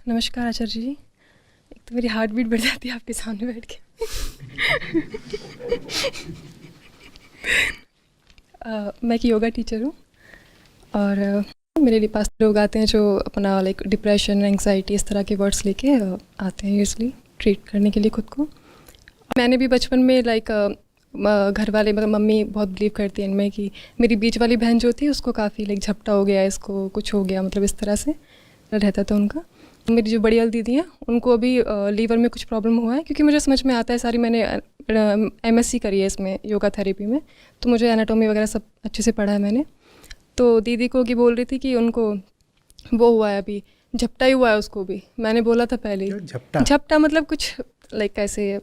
नमस्कार आचार्य जी। एक तो मेरी हार्ट बीट बढ़ जाती है आपके सामने बैठ के। मैं एक योगा टीचर हूँ और मेरे लिए पास लोग आते हैं जो अपना लाइक डिप्रेशन, एंग्जाइटी इस तरह के वर्ड्स लेके आते हैं यूजली ट्रीट करने के लिए खुद को। मैंने भी बचपन में लाइक घर वाले मतलब मम्मी बहुत बिलीव करती है इनमें कि मेरी बीच वाली बहन जो थी उसको काफ़ी लाइक झपटा हो गया, इसको कुछ हो गया, मतलब इस तरह से रहता था उनका। मेरी जो बड़ी वाली दीदी हैं उनको अभी लीवर में कुछ प्रॉब्लम हुआ है, क्योंकि मुझे समझ में आता है सारी, मैंने एमएससी करी है इसमें योगा थेरेपी में, तो मुझे एनाटॉमी वगैरह सब अच्छे से पढ़ा है मैंने। तो दीदी को कि बोल रही थी कि उनको वो हुआ है, अभी झपटा ही हुआ है उसको भी। मैंने बोला था पहले ही, झपटा मतलब कुछ लाइक कैसे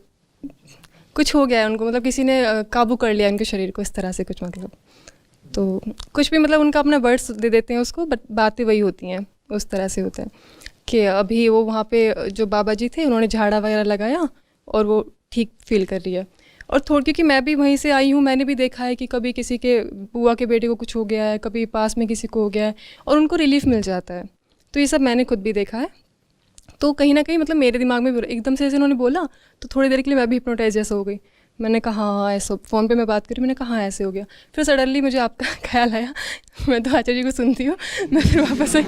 कुछ हो गया है उनको, मतलब किसी ने काबू कर लिया उनके शरीर को इस तरह से कुछ, मतलब तो कुछ भी मतलब उनका अपना वर्ड्स दे देते हैं उसको, बट बातें वही होती हैं, उस तरह से होता है कि अभी वो वहाँ पे जो बाबा जी थे उन्होंने झाड़ा वगैरह लगाया और वो ठीक फील कर रही है। और थोड़ी, क्योंकि मैं भी वहीं से आई हूँ, मैंने भी देखा है कि कभी किसी के बुआ के बेटे को कुछ हो गया है, कभी पास में किसी को हो गया है और उनको रिलीफ मिल जाता है। तो ये सब मैंने खुद भी देखा है। तो कहीं ना कहीं मतलब मेरे दिमाग में भी एकदम से ऐसे उन्होंने बोला तो थोड़ी देर के लिए मैं भी हिप्नोटाइज जैसा हो गई। मैंने कहा हाँ ऐसा, फ़ोन पे मैं बात करी, मैंने कहा हाँ ऐसे हो गया। फिर सडनली मुझे आपका ख्याल आया, मैं तो आचार्य जी को सुनती हूँ, मैं फिर वापस आई।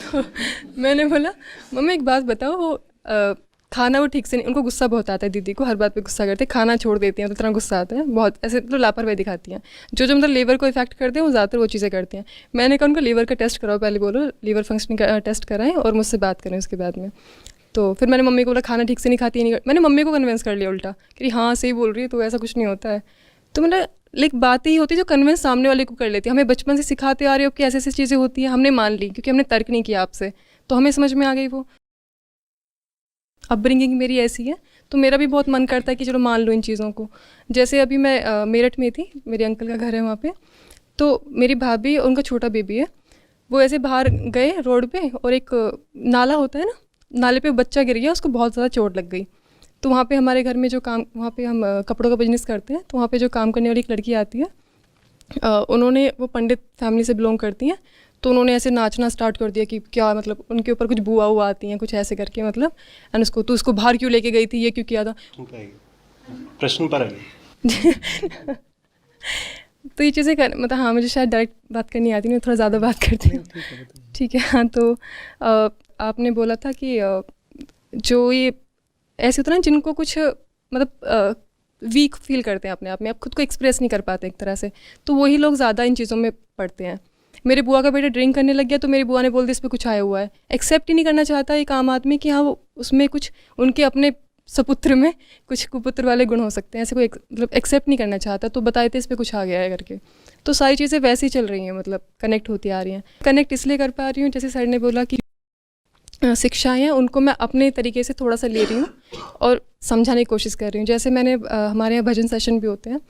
तो मैंने बोला मम्मी एक बात बताओ, वो खाना वो ठीक से नहीं, उनको गुस्सा बहुत आता है, दीदी को हर बात पे गुस्सा करते हैं, खाना छोड़ देती हैं तो इतना गुस्सा आता है बहुत, ऐसे तो लापरवाही दिखाती हैं। जो जो मतलब लीवर को इफेक्ट करते हैं वो ज़्यादातर वो चीज़ें करती हैं। मैंने कहा उनको लीवर का टेस्ट कराओ, पहले बोलो लीवर फंक्शनिंग का टेस्ट कराएं और मुझसे बात करें उसके बाद में। तो फिर मैंने मम्मी को बोला खाना ठीक से नहीं खाती, नहीं मैंने मम्मी को कन्विंस कर लिया उल्टा कि हाँ सही बोल रही है तो ऐसा कुछ नहीं होता है। तो मतलब लाइक बात ही होती है जो कन्विंस सामने वाले को कर लेती है। हमें बचपन से सिखाते आ रहे हो कि ऐसी ऐसी चीज़ें होती हैं, हमने मान ली क्योंकि हमने तर्क नहीं किया आपसे, तो हमें समझ में आ गई वो। अपब्रिंगिंग मेरी ऐसी है तो मेरा भी बहुत मन करता है कि चलो मान लो इन चीज़ों को। जैसे अभी मैं मेरठ में थी, मेरे अंकल का घर है वहाँ पे, तो मेरी भाभी और उनका छोटा बेबी है, वो ऐसे बाहर गए रोड पे और एक नाला होता है ना, नाले पे बच्चा गिर गया, उसको बहुत ज़्यादा चोट लग गई। तो वहाँ पे हमारे घर में जो काम, वहाँ पे हम कपड़ों का बिजनेस करते हैं, तो वहाँ पे जो काम करने वाली एक लड़की आती है, उन्होंने, वो पंडित फैमिली से बिलोंग करती हैं, तो उन्होंने ऐसे नाचना स्टार्ट कर दिया कि क्या मतलब उनके ऊपर कुछ बुआ हुआ आती हैं कुछ ऐसे करके, मतलब एंड उसको तो उसको बाहर क्यों लेके गई थी, ये क्यों किया था। प्रश्न पर आगे। तो ये चीज़ें कर मतलब हाँ मुझे शायद डायरेक्ट बात करनी आती नहीं, मैं थोड़ा ज़्यादा बात करती हूँ। ठीक है हाँ। तो आपने बोला था कि जो ये ऐसे होता है ना जिनको कुछ मतलब वीक फील करते हैं अपने आप में, आप खुद को एक्सप्रेस नहीं कर पाते एक तरह से, तो वही लोग ज़्यादा इन चीज़ों में पड़ते हैं। मेरे बुआ का बेटा ड्रिंक करने लग गया तो मेरी बुआ ने बोल दिया इस पर कुछ आया हुआ है। एक्सेप्ट ही नहीं करना चाहता एक आम आदमी कि हाँ वो उसमें कुछ उनके अपने सपुत्र में कुछ कुपुत्र वाले गुण हो सकते हैं, ऐसे कोई मतलब एक्सेप्ट नहीं करना चाहता, तो बताए थे इस पर कुछ आ गया है करके। तो सारी चीज़ें वैसे ही चल रही हैं, मतलब कनेक्ट होती आ रही हैं। कनेक्ट इसलिए कर पा रही हूँ, जैसे सर ने बोला कि शिक्षाएँ हैं उनको मैं अपने तरीके से थोड़ा सा ले रही हूँ और समझाने की कोशिश कर रही हूँ। जैसे मैंने हमारे यहाँ भजन सेशन भी होते हैं,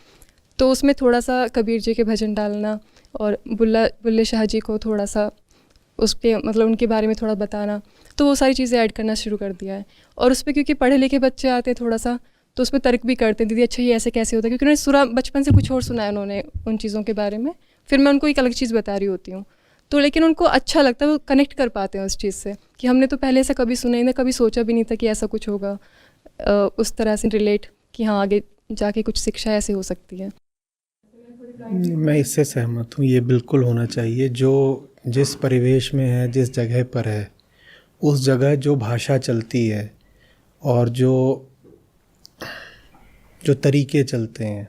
तो उसमें थोड़ा सा कबीर जी के भजन डालना और बुल्ले शाह जी को थोड़ा सा उस पर मतलब उनके बारे में थोड़ा बताना, तो वो सारी चीज़ें ऐड करना शुरू कर दिया है। और उस पर क्योंकि पढ़े लिखे बच्चे आते हैं थोड़ा सा, तो उस पर तर्क भी करते हैं, दीदी अच्छा ये ऐसे कैसे होता है, क्योंकि उन्होंने सुरा बचपन से कुछ और सुना है उन्होंने उन चीज़ों के बारे में, फिर मैं उनको एक अलग चीज़ बता रही होती हूँ। तो लेकिन उनको अच्छा लगता है, वो कनेक्ट कर पाते हैं उस चीज़ से कि हमने तो पहले ऐसा कभी सुना ही नहीं, कभी सोचा भी नहीं था कि ऐसा कुछ होगा, उस तरह से रिलेट कि हाँ आगे जाके कुछ शिक्षा ऐसे हो सकती है। मैं इससे सहमत हूँ, ये बिल्कुल होना चाहिए। जो जिस परिवेश में है, जिस जगह पर है, उस जगह जो भाषा चलती है और जो जो तरीके चलते हैं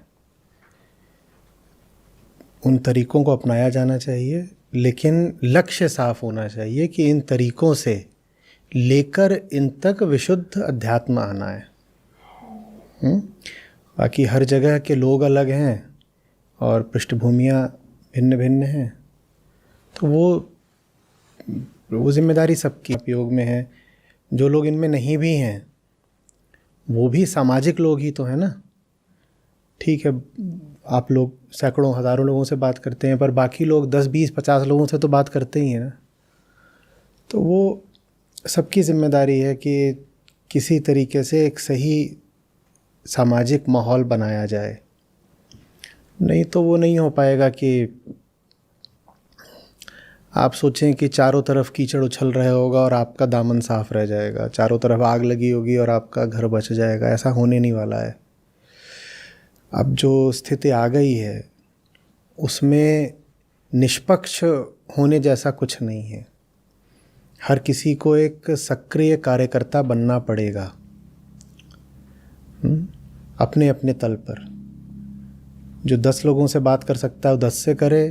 उन तरीक़ों को अपनाया जाना चाहिए, लेकिन लक्ष्य साफ होना चाहिए कि इन तरीक़ों से लेकर इन तक विशुद्ध अध्यात्म आना है। बाकी हर जगह के लोग अलग हैं और पृष्ठभूमियाँ भिन्न भिन्न हैं, तो वो जिम्मेदारी सबकी उपयोग में है। जो लोग इनमें नहीं भी हैं वो भी सामाजिक लोग ही तो हैं ना। ठीक है, आप लोग सैकड़ों हज़ारों लोगों से बात करते हैं, पर बाकी लोग 10 20 50 लोगों से तो बात करते ही हैं ना। तो वो सबकी ज़िम्मेदारी है कि किसी तरीके से एक सही सामाजिक माहौल बनाया जाए, नहीं तो वो नहीं हो पाएगा कि आप सोचें कि चारों तरफ कीचड़ उछल रहा होगा और आपका दामन साफ रह जाएगा, चारों तरफ आग लगी होगी और आपका घर बच जाएगा, ऐसा होने नहीं वाला है। अब जो स्थिति आ गई है उसमें निष्पक्ष होने जैसा कुछ नहीं है। हर किसी को एक सक्रिय कार्यकर्ता बनना पड़ेगा अपने अपने तल पर। जो 10 लोगों से बात कर सकता है वो 10 से करे,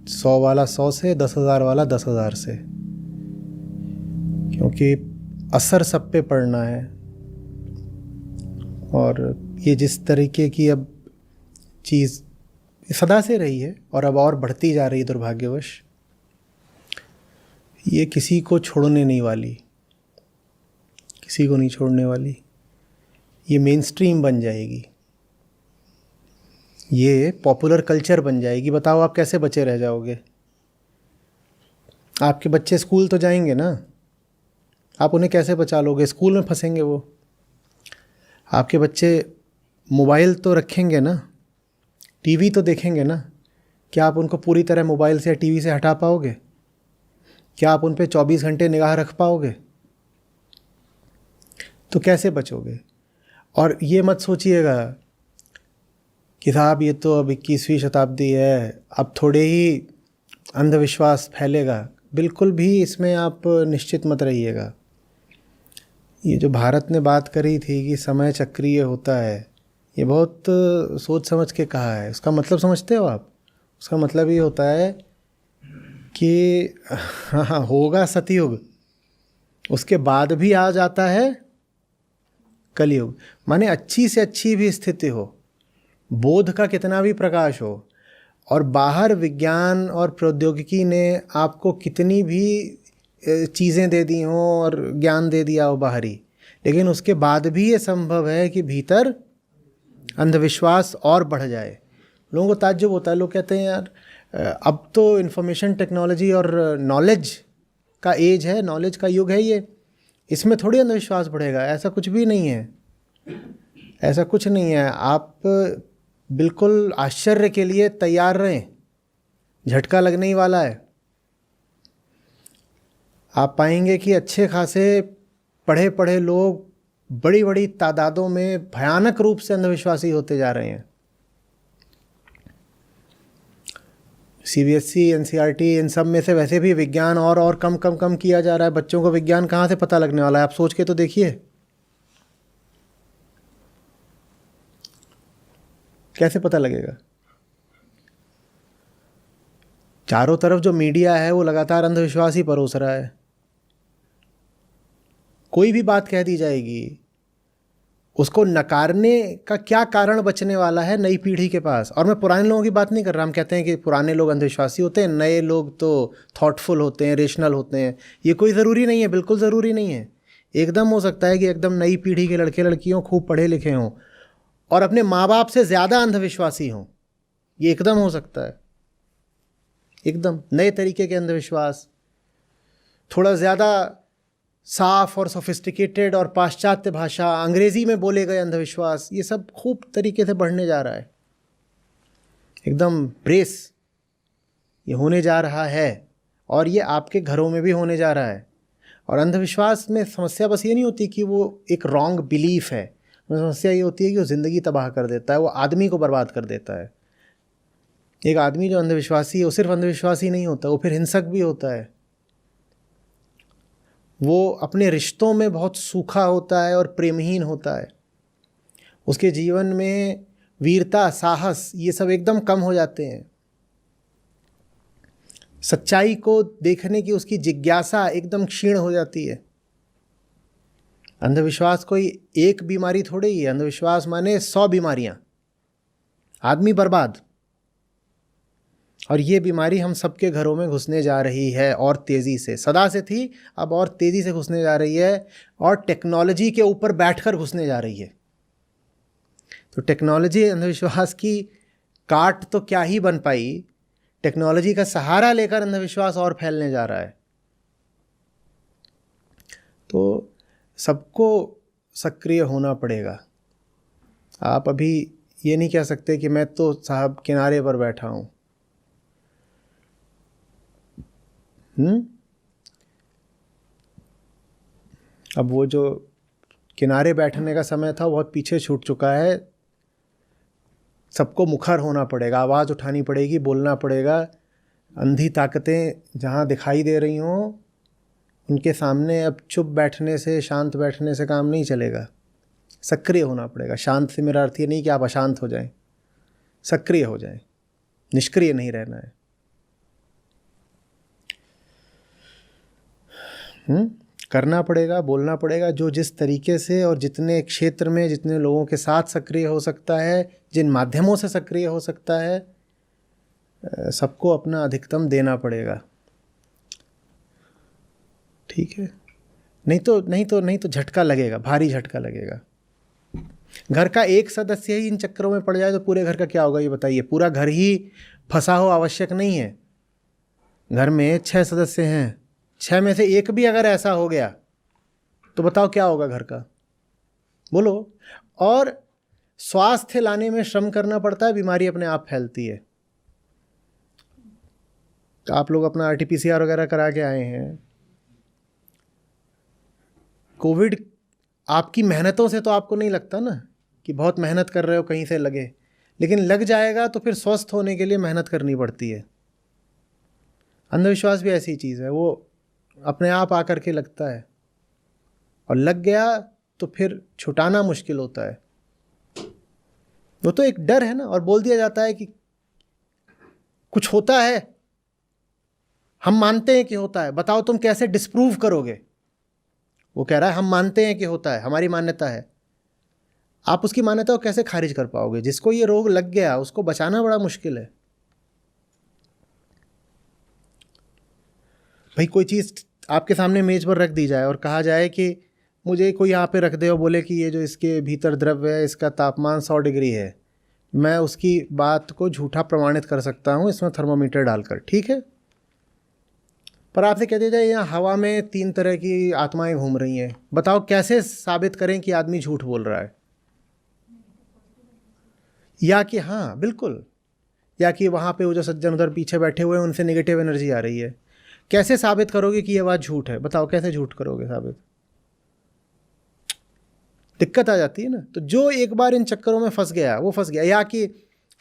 100 वाला 100 से, 10,000 वाला 10,000 से, क्योंकि असर सब पे पड़ना है। और ये जिस तरीके की अब चीज़ सदा से रही है और अब और बढ़ती जा रही है दुर्भाग्यवश, ये किसी को छोड़ने नहीं वाली, किसी को नहीं छोड़ने वाली। ये मेन स्ट्रीम बन जाएगी, ये पॉपुलर कल्चर बन जाएगी। बताओ आप कैसे बचे रह जाओगे? आपके बच्चे स्कूल तो जाएंगे ना, आप उन्हें कैसे बचा लोगे? स्कूल में फंसेंगे वो। आपके बच्चे मोबाइल तो रखेंगे ना, टीवी तो देखेंगे ना, क्या आप उनको पूरी तरह मोबाइल से या टीवी से हटा पाओगे? क्या आप उन पे 24 घंटे निगाह रख पाओगे? तो कैसे बचोगे? और ये मत सोचिएगा कि साहब ये तो अब 21वीं शताब्दी है, अब थोड़े ही अंधविश्वास फैलेगा। बिल्कुल भी इसमें आप निश्चित मत रहिएगा। ये जो भारत ने बात करी थी कि समय चक्रीय होता है, ये बहुत सोच समझ के कहा है। उसका मतलब समझते हो आप? उसका मतलब ये होता है कि हाँ होगा सतयुग, उसके बाद भी आ जाता है कलयुग। माने अच्छी से अच्छी भी स्थिति हो, बोध का कितना भी प्रकाश हो, और बाहर विज्ञान और प्रौद्योगिकी ने आपको कितनी भी चीज़ें दे दी हों और ज्ञान दे दिया हो बाहरी, लेकिन उसके बाद भी ये संभव है कि भीतर अंधविश्वास और बढ़ जाए। लोगों को ताज्जुब होता है, लोग कहते हैं यार अब तो इंफॉर्मेशन टेक्नोलॉजी और नॉलेज का एज है, नॉलेज का युग है ये, इसमें थोड़ी अंधविश्वास बढ़ेगा। ऐसा कुछ भी नहीं है, ऐसा कुछ नहीं है। आप बिल्कुल आश्चर्य के लिए तैयार रहें, झटका लगने ही वाला है। आप पाएंगे कि अच्छे खासे पढ़े पढ़े लोग बड़ी बड़ी तादादों में भयानक रूप से अंधविश्वासी होते जा रहे हैं। CBSE, NCERT इन सब में से वैसे भी विज्ञान और कम किया जा रहा है। बच्चों को विज्ञान कहाँ से पता लगने वाला है? आप सोच के तो देखिए, कैसे पता लगेगा? चारों तरफ जो मीडिया है वो लगातार अंधविश्वास ही परोस रहा है। कोई भी बात कह दी जाएगी, उसको नकारने का क्या कारण बचने वाला है नई पीढ़ी के पास? और मैं पुराने लोगों की बात नहीं कर रहा। हम कहते हैं कि पुराने लोग अंधविश्वासी होते हैं, नए लोग तो थॉटफुल होते हैं, रेशनल होते हैं। ये कोई ज़रूरी नहीं है, बिल्कुल ज़रूरी नहीं है। एकदम हो सकता है कि एकदम नई पीढ़ी के लड़के लड़कियों खूब पढ़े लिखे हों और अपने माँ बाप से ज़्यादा अंधविश्वासी हों। ये एकदम हो सकता है, एकदम नए तरीके के अंधविश्वास, थोड़ा ज़्यादा साफ और सोफिस्टिकेटेड और पाश्चात्य भाषा, अंग्रेज़ी में बोले गए अंधविश्वास, ये सब खूब तरीके से बढ़ने जा रहा है। एकदम ब्रेस ये होने जा रहा है, और ये आपके घरों में भी होने जा रहा है। और अंधविश्वास में समस्या बस ये नहीं होती कि वो एक रॉन्ग बिलीफ है, समस्या ये होती है कि वो ज़िंदगी तबाह कर देता है, वो आदमी को बर्बाद कर देता है। एक आदमी जो अंधविश्वासी है वो सिर्फ अंधविश्वासी नहीं होता, वो फिर हिंसक भी होता है। वो अपने रिश्तों में बहुत सूखा होता है और प्रेमहीन होता है। उसके जीवन में वीरता, साहस, ये सब एकदम कम हो जाते हैं। सच्चाई को देखने की उसकी जिज्ञासा एकदम क्षीण हो जाती है। अंधविश्वास कोई एक बीमारी थोड़ी ही है, अंधविश्वास माने 100 बीमारियां, आदमी बर्बाद। और ये बीमारी हम सबके घरों में घुसने जा रही है, और तेज़ी से, सदा से थी, अब और तेज़ी से घुसने जा रही है, और टेक्नोलॉजी के ऊपर बैठकर घुसने जा रही है। तो टेक्नोलॉजी अंधविश्वास की काट तो क्या ही बन पाई, टेक्नोलॉजी का सहारा लेकर अंधविश्वास और फैलने जा रहा है। तो सबको सक्रिय होना पड़ेगा। आप अभी ये नहीं कह सकते कि मैं तो साहब किनारे पर बैठा हूँ। अब वो जो किनारे बैठने का समय था बहुत पीछे छूट चुका है। सबको मुखर होना पड़ेगा, आवाज़ उठानी पड़ेगी, बोलना पड़ेगा। अंधी ताकतें जहाँ दिखाई दे रही हों उनके सामने अब चुप बैठने से, शांत बैठने से काम नहीं चलेगा। सक्रिय होना पड़ेगा। शांत से मेरा अर्थ ये नहीं कि आप अशांत हो जाएं, सक्रिय हो जाएं, निष्क्रिय नहीं रहना है। करना पड़ेगा, बोलना पड़ेगा। जो जिस तरीके से और जितने क्षेत्र में जितने लोगों के साथ सक्रिय हो सकता है, जिन माध्यमों से सक्रिय हो सकता है, सबको अपना अधिकतम देना पड़ेगा। ठीक है? नहीं तो झटका लगेगा, भारी झटका लगेगा। घर का एक सदस्य ही इन चक्करों में पड़ जाए तो पूरे घर का क्या होगा ये बताइए। पूरा घर ही फंसा हो आवश्यक नहीं है। घर में 6 सदस्य हैं, 6 में से एक भी अगर ऐसा हो गया तो बताओ क्या होगा घर का, बोलो। और स्वास्थ्य लाने में श्रम करना पड़ता है, बीमारी अपने आप फैलती है। तो आप लोग अपना RT-PCR वगैरह करा के आए हैं। कोविड आपकी मेहनतों से तो आपको नहीं लगता ना कि बहुत मेहनत कर रहे हो कहीं से लगे, लेकिन लग जाएगा तो फिर स्वस्थ होने के लिए मेहनत करनी पड़ती है। अंधविश्वास भी ऐसी चीज़ है, वो अपने आप आकर के लगता है और लग गया तो फिर छुटाना मुश्किल होता है। वो तो एक डर है ना, और बोल दिया जाता है कि कुछ होता है, हम मानते हैं कि होता है, बताओ तुम कैसे डिस्प्रूव करोगे। वो कह रहा है हम मानते हैं कि होता है, हमारी मान्यता है। आप उसकी मान्यता को कैसे खारिज कर पाओगे? जिसको ये रोग लग गया उसको बचाना बड़ा मुश्किल है। भाई कोई चीज़ आपके सामने मेज पर रख दी जाए और कहा जाए कि मुझे कोई यहाँ पे रख दे और बोले कि ये जो इसके भीतर द्रव्य है इसका तापमान 100 डिग्री है, मैं उसकी बात को झूठा प्रमाणित कर सकता हूँ इसमें थर्मोमीटर डालकर, ठीक है। पर आपसे कह दिया जाए यहाँ हवा में 3 तरह की आत्माएं घूम रही हैं, बताओ कैसे साबित करें कि आदमी झूठ बोल रहा है, या कि हाँ बिल्कुल, या कि वहाँ पे वो जो सज्जन उधर पीछे बैठे हुए हैं उनसे नेगेटिव एनर्जी आ रही है। कैसे साबित करोगे कि ये बात झूठ है? बताओ कैसे झूठ करोगे साबित? दिक्कत आ जाती है ना। तो जो एक बार इन चक्करों में फंस गया वो फंस गया। या कि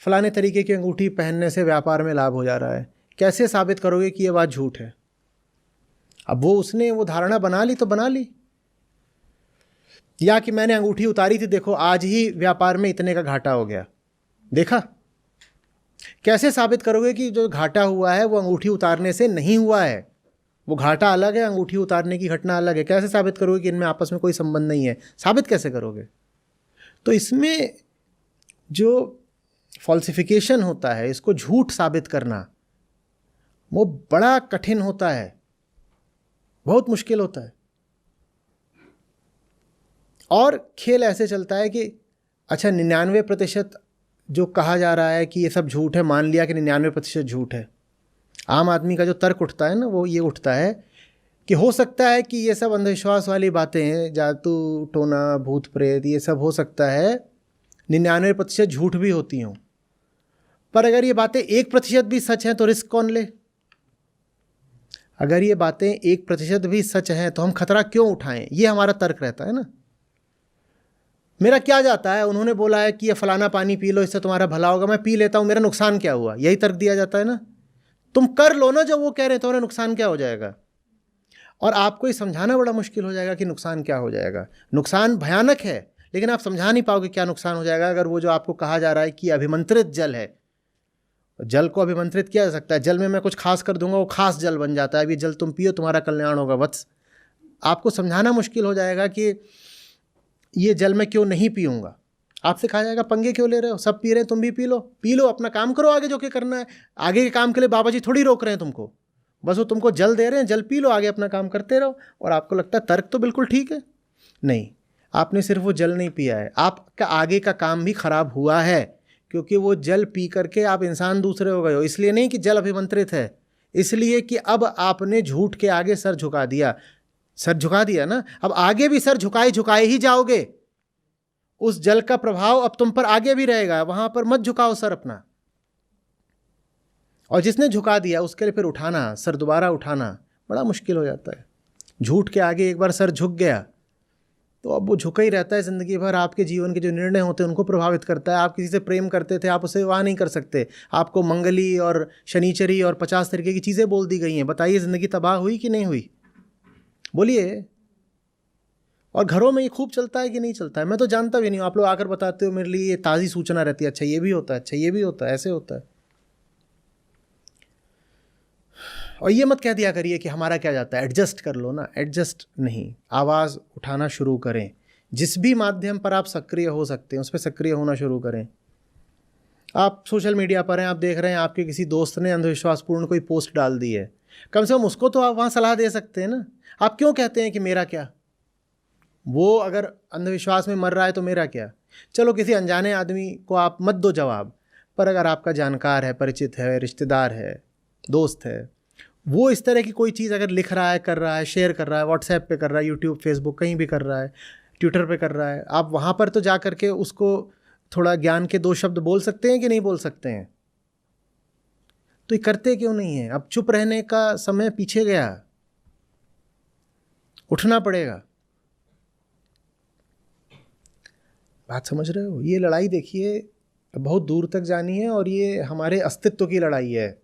फलाने तरीके की अंगूठी पहनने से व्यापार में लाभ हो जा रहा है, कैसे साबित करोगे कि ये बात झूठ है? अब उसने वो धारणा बना ली तो बना ली। या कि मैंने अंगूठी उतारी थी, देखो आज ही व्यापार में इतने का घाटा हो गया, देखा। कैसे साबित करोगे कि जो घाटा हुआ है वो अंगूठी उतारने से नहीं हुआ है? वो घाटा अलग है, अंगूठी उतारने की घटना अलग है। कैसे साबित करोगे कि इनमें आपस में कोई संबंध नहीं है? साबित कैसे करोगे? तो इसमें जो फॉल्सिफिकेशन होता है, इसको झूठ साबित करना, वो बड़ा कठिन होता है, बहुत मुश्किल होता है। और खेल ऐसे चलता है कि अच्छा 99% जो कहा जा रहा है कि ये सब झूठ है, मान लिया कि 99% झूठ है। आम आदमी का जो तर्क उठता है ना, वो ये उठता है कि हो सकता है कि ये सब अंधविश्वास वाली बातें हैं, जादू टोना भूत प्रेत, ये सब हो सकता है 99% झूठ भी होती हों, पर अगर ये बातें 1% भी सच हैं तो रिस्क कौन ले? अगर ये बातें 1% भी सच हैं तो हम खतरा क्यों उठाएं? ये हमारा तर्क रहता है ना। मेरा क्या जाता है, उन्होंने बोला है कि ये फलाना पानी पी लो इससे तुम्हारा भला होगा, मैं पी लेता हूँ, मेरा नुकसान क्या हुआ? यही तर्क दिया जाता है ना। तुम कर लो ना जो वो कह रहे हैं, तुम्हारा नुकसान क्या हो जाएगा? और आपको ये समझाना बड़ा मुश्किल हो जाएगा कि नुकसान क्या हो जाएगा। नुकसान भयानक है, लेकिन आप समझा नहीं पाओगे क्या नुकसान हो जाएगा। अगर वो जो आपको कहा जा रहा है कि अभिमंत्रित जल है, जल को अभिमंत्रित किया जा सकता है। जल में मैं कुछ खास कर दूंगा, वो खास जल बन जाता है, अभी जल तुम पियो तुम्हारा कल्याण होगा वत्स। आपको समझाना मुश्किल हो जाएगा कि ये जल मैं क्यों नहीं पीऊँगा। आपसे कहा जाएगा पंगे क्यों ले रहे हो, सब पी रहे हैं तुम भी पी लो, अपना काम करो आगे जो कि करना है। आगे के काम के लिए बाबा जी थोड़ी रोक रहे हैं तुमको, बस वो तुमको जल दे रहे हैं, जल पी लो, आगे अपना काम करते रहो। और आपको लगता है तर्क तो बिल्कुल ठीक है। नहीं, आपने सिर्फ वो जल नहीं पिया है, आपका आगे का काम भी खराब हुआ है, क्योंकि वो जल पी करके आप इंसान दूसरे हो गए हो। इसलिए नहीं कि जल अभिमंत्रित है, इसलिए कि अब आपने झूठ के आगे सर झुका दिया। सर झुका दिया ना, अब आगे भी सर झुकाए ही जाओगे। उस जल का प्रभाव अब तुम पर आगे भी रहेगा, वहां पर मत झुकाओ सर अपना। और जिसने झुका दिया उसके लिए फिर उठाना, सर दोबारा उठाना, बड़ा मुश्किल हो जाता है। झूठ के आगे एक बार सर झुक गया तो अब वो झुका ही रहता है ज़िंदगी भर। आपके जीवन के जो निर्णय होते हैं उनको प्रभावित करता है। आप किसी से प्रेम करते थे, आप उसे वाह नहीं कर सकते। आपको मंगली और शनिचरी और 50 तरीके की चीज़ें बोल दी गई हैं। बताइए ज़िंदगी तबाह हुई कि नहीं हुई? बोलिए। और घरों में ये खूब चलता है कि नहीं चलता है? मैं तो जानता भी नहीं हूँ, आप लोग आकर बताते हो, मेरे लिए ये ताज़ी सूचना रहती है। अच्छा ये भी होता है, अच्छा ये भी होता है, ऐसे होता है। और ये मत कह दिया करिए कि हमारा क्या जाता है, एडजस्ट कर लो ना। एडजस्ट नहीं, आवाज़ उठाना शुरू करें। जिस भी माध्यम पर आप सक्रिय हो सकते हैं उस पर सक्रिय होना शुरू करें। आप सोशल मीडिया पर हैं, आप देख रहे हैं आपके किसी दोस्त ने अंधविश्वासपूर्ण कोई पोस्ट डाल दी है, कम से कम उसको तो आप वहाँ सलाह दे सकते हैं ना। आप क्यों कहते हैं कि मेरा क्या? वो अगर अंधविश्वास में मर रहा है तो मेरा क्या? चलो किसी अनजाने आदमी को आप मत दो जवाब, पर अगर आपका जानकार है, परिचित है, रिश्तेदार है, दोस्त है, वो इस तरह की कोई चीज़ अगर लिख रहा है, कर रहा है, शेयर कर रहा है, व्हाट्सएप पे कर रहा है, यूट्यूब, फेसबुक, कहीं भी कर रहा है, ट्विटर पे कर रहा है, आप वहाँ पर तो जा करके उसको थोड़ा ज्ञान के 2 शब्द बोल सकते हैं कि नहीं बोल सकते हैं? तो ये करते क्यों नहीं है? अब चुप रहने का समय पीछे गया, उठना पड़ेगा। बात समझ रहे हो? ये लड़ाई देखिए बहुत दूर तक जानी है और ये हमारे अस्तित्व की लड़ाई है।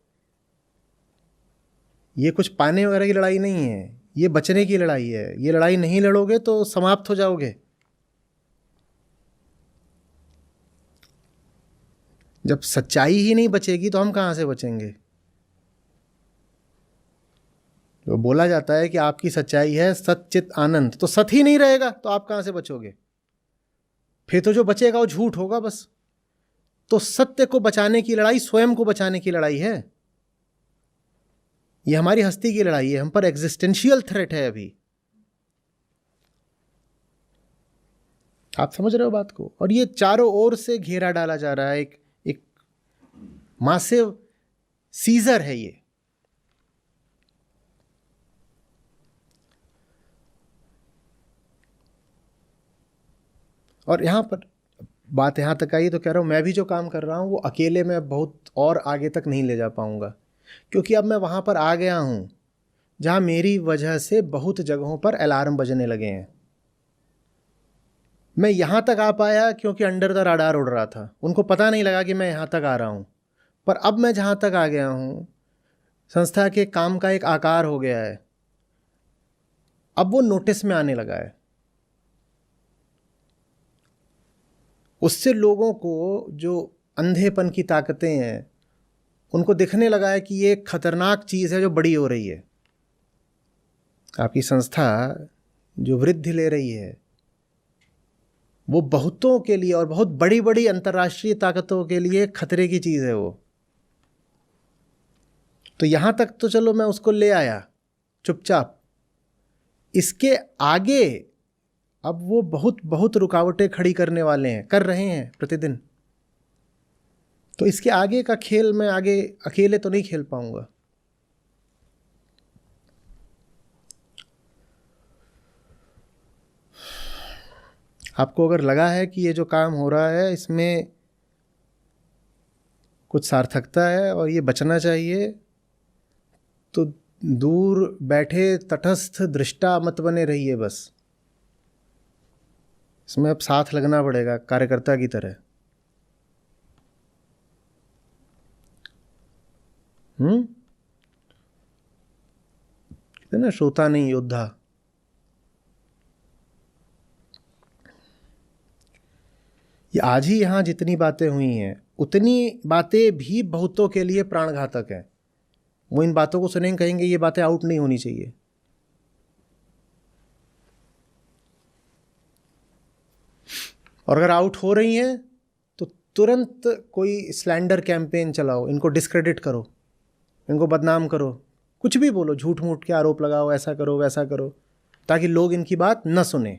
ये कुछ पाने वगैरह की लड़ाई नहीं है, ये बचने की लड़ाई है। ये लड़ाई नहीं लड़ोगे तो समाप्त हो जाओगे। जब सच्चाई ही नहीं बचेगी तो हम कहाँ से बचेंगे? जो बोला जाता है कि आपकी सच्चाई है सच्चित आनंद, तो सत ही नहीं रहेगा तो आप कहाँ से बचोगे? फिर तो जो बचेगा वो झूठ होगा बस। तो सत्य को बचाने की लड़ाई स्वयं को बचाने की लड़ाई है। ये हमारी हस्ती की लड़ाई है, हम पर एग्जिस्टेंशियल थ्रेट है अभी। आप समझ रहे हो बात को? और ये चारों ओर से घेरा डाला जा रहा है, एक मासिव सीजर है ये। और यहां पर बात यहां तक आई तो कह रहा हूं, मैं भी जो काम कर रहा हूं वो अकेले में बहुत और आगे तक नहीं ले जा पाऊंगा, क्योंकि अब मैं वहां पर आ गया हूं जहां मेरी वजह से बहुत जगहों पर अलार्म बजने लगे हैं। मैं यहां तक आ पाया क्योंकि अंडर द राडार उड़ रहा था, उनको पता नहीं लगा कि मैं यहां तक आ रहा हूं। पर अब मैं जहां तक आ गया हूं, संस्था के काम का एक आकार हो गया है, अब वो नोटिस में आने लगा है। उससे लोगों को जो अंधेपन की ताकतें हैं उनको दिखने लगा है कि ये एक खतरनाक चीज़ है जो बड़ी हो रही है। आपकी संस्था जो वृद्धि ले रही है वो बहुतों के लिए और बहुत बड़ी बड़ी अंतर्राष्ट्रीय ताकतों के लिए खतरे की चीज़ है वो। तो यहाँ तक तो चलो मैं उसको ले आया चुपचाप। इसके आगे अब वो बहुत बहुत रुकावटें खड़ी करने वाले हैं, कर रहे हैं प्रतिदिन। तो इसके आगे का खेल मैं आगे अकेले तो नहीं खेल पाऊंगा। आपको अगर लगा है कि ये जो काम हो रहा है इसमें कुछ सार्थकता है और ये बचना चाहिए, तो दूर बैठे तटस्थ दृष्टा मत बने रहिए बस। इसमें अब साथ लगना पड़ेगा कार्यकर्ता की तरह। कहते ना, श्रोता नहीं योद्धा। ये आज ही यहाँ जितनी बातें हुई हैं उतनी बातें भी बहुतों के लिए प्राणघातक हैं। वो इन बातों को सुनेंगे, कहेंगे ये बातें आउट नहीं होनी चाहिए। और अगर आउट हो रही हैं तो तुरंत कोई स्लैंडर कैंपेन चलाओ, इनको डिस्क्रेडिट करो, इनको बदनाम करो, कुछ भी बोलो, झूठ मूठ के आरोप लगाओ, ऐसा करो वैसा करो, ताकि लोग इनकी बात न सुने।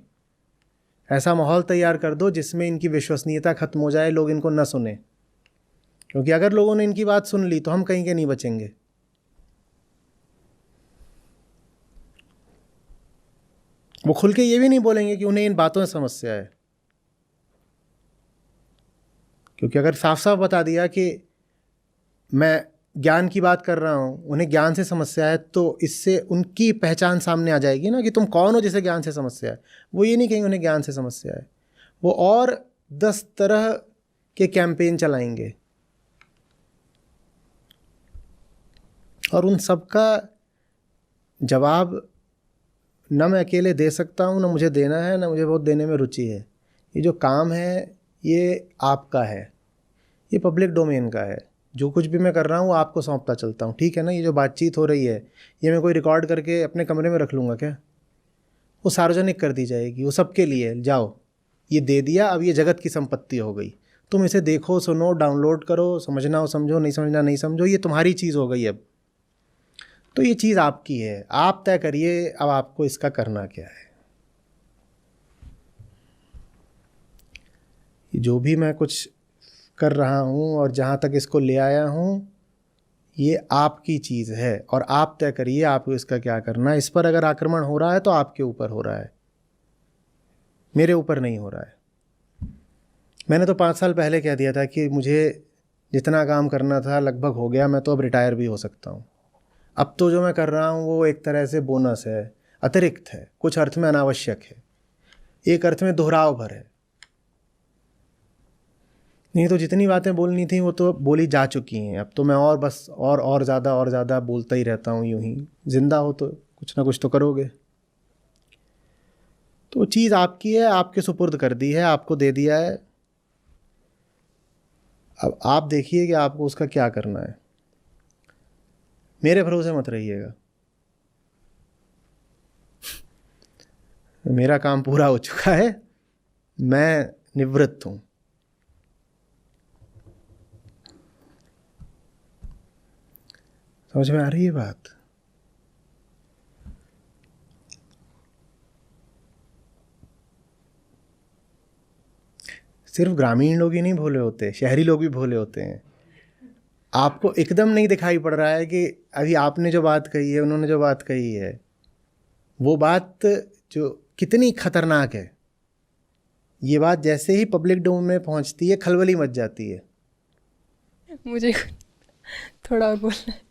ऐसा माहौल तैयार कर दो जिसमें इनकी विश्वसनीयता खत्म हो जाए, लोग इनको न सुने। क्योंकि अगर लोगों ने इनकी बात सुन ली तो हम कहीं के नहीं बचेंगे। वो खुल के ये भी नहीं बोलेंगे कि उन्हें इन बातों से समस्या है। क्योंकि अगर साफ साफ बता दिया कि मैं ज्ञान की बात कर रहा हूँ, उन्हें ज्ञान से समस्या है, तो इससे उनकी पहचान सामने आ जाएगी ना कि तुम कौन हो जिसे ज्ञान से समस्या है। वो ये नहीं कहेंगे उन्हें ज्ञान से समस्या है, वो और 10 तरह के कैंपेन चलाएंगे और उन सब का जवाब न मैं अकेले दे सकता हूँ, न मुझे देना है, न मुझे बहुत देने में रुचि है। ये जो काम है ये आपका है, ये पब्लिक डोमेन का है। जो कुछ भी मैं कर रहा हूँ वो आपको सौंपता चलता हूँ, ठीक है ना। ये जो बातचीत हो रही है ये मैं कोई रिकॉर्ड करके अपने कमरे में रख लूँगा क्या? वो सार्वजनिक कर दी जाएगी, वो सबके लिए। जाओ, ये दे दिया, अब ये जगत की संपत्ति हो गई। तुम इसे देखो, सुनो, डाउनलोड करो, समझना हो समझो, नहीं समझना नहीं समझो, ये तुम्हारी चीज़ हो गई अब। तो ये चीज़ आपकी है, आप तय करिए अब आपको इसका करना क्या है। जो भी मैं कुछ कर रहा हूँ और जहाँ तक इसको ले आया हूँ, ये आपकी चीज़ है और आप तय करिए आपको इसका क्या करना है। इस पर अगर आक्रमण हो रहा है तो आपके ऊपर हो रहा है, मेरे ऊपर नहीं हो रहा है। मैंने तो 5 साल पहले कह दिया था कि मुझे जितना काम करना था लगभग हो गया, मैं तो अब रिटायर भी हो सकता हूँ। अब तो जो मैं कर रहा हूँ वो एक तरह से बोनस है, अतिरिक्त है, कुछ अर्थ में अनावश्यक है, एक अर्थ में दोहराव भर है। नहीं तो जितनी बातें बोलनी थी वो तो बोली जा चुकी हैं। अब तो मैं और बस और ज़्यादा बोलता ही रहता हूँ यूं ही। जिंदा हो तो कुछ ना कुछ तो करोगे। तो चीज़ आपकी है, आपके सुपुर्द कर दी है, आपको दे दिया है। अब आप देखिए कि आपको उसका क्या करना है। मेरे भरोसे मत रहिएगा, मेरा काम पूरा हो चुका है, मैं निवृत्त हूँ। समझ में आ रही है बात? सिर्फ ग्रामीण लोग ही नहीं भोले होते, शहरी लोग भी भोले होते हैं। आपको एकदम नहीं दिखाई पड़ रहा है कि अभी आपने जो बात कही है, उन्होंने जो बात कही है, वो बात जो कितनी खतरनाक है। ये बात जैसे ही पब्लिक डोमेन में पहुंचती है खलबली मच जाती है। मुझे थोड़ा और बोलना है।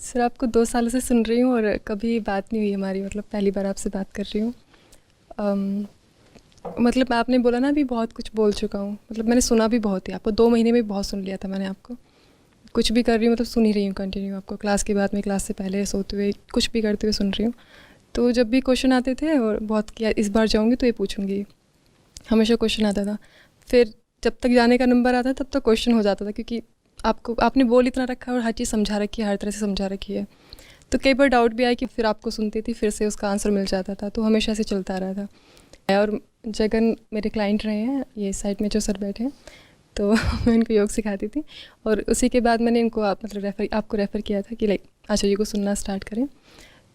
सर, आपको 2 सालों से सुन रही हूँ और कभी बात नहीं हुई हमारी, मतलब पहली बार आपसे बात कर रही हूँ। मतलब आपने बोला ना अभी बहुत कुछ बोल चुका हूँ, मतलब मैंने सुना भी बहुत ही। आपको 2 महीने में बहुत सुन लिया था मैंने आपको। कुछ भी कर रही हूँ मतलब सुन ही रही हूँ कंटिन्यू आपको, क्लास के बाद में, क्लास से पहले, सोते हुए, कुछ भी करते हुए सुन रही हूँ। तो जब भी क्वेश्चन आते थे और बहुत किया, इस बार जाऊँगी तो ये पूछूँगी, हमेशा क्वेश्चन आता था। फिर जब तक जाने का नंबर आता तब तक क्वेश्चन हो जाता था, क्योंकि आपने बोल इतना रखा है और हर चीज़ समझा रखी है, हर तरह से समझा रखी है। तो कई बार डाउट भी आया कि फिर आपको सुनती थी, फिर से उसका आंसर मिल जाता था। तो हमेशा से चलता रहा था। और जगन मेरे क्लाइंट रहे हैं, ये साइड में जो सर बैठे हैं, तो मैं इनको योग सिखाती थी। और उसी के बाद मैंने इनको आपको रेफ़र किया था कि लाइक आचार्य जी को सुनना स्टार्ट करें।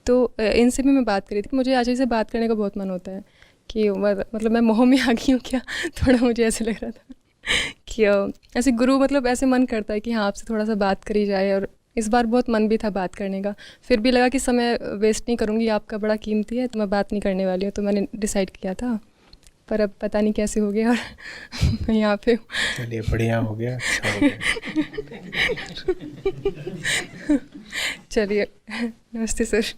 तो इनसे भी मैं बात करी थी। मुझे आचार्य से बात करने का बहुत मन होता है कि मतलब मैं मोह में आ गई हूँ क्या, थोड़ा मुझे ऐसे लग रहा था कि ऐसे गुरु, मतलब ऐसे मन करता है कि हाँ आपसे थोड़ा सा बात करी जाए। और इस बार बहुत मन भी था बात करने का, फिर भी लगा कि समय वेस्ट नहीं करूँगी, आपका बड़ा कीमती है, तो मैं बात नहीं करने वाली हूँ। तो मैंने डिसाइड किया था, पर अब पता नहीं कैसे हो गया और मैं यहाँ पे हूँ। चलिए बढ़िया हो गया, अच्छा हो गया। चलिए, नमस्ते सर।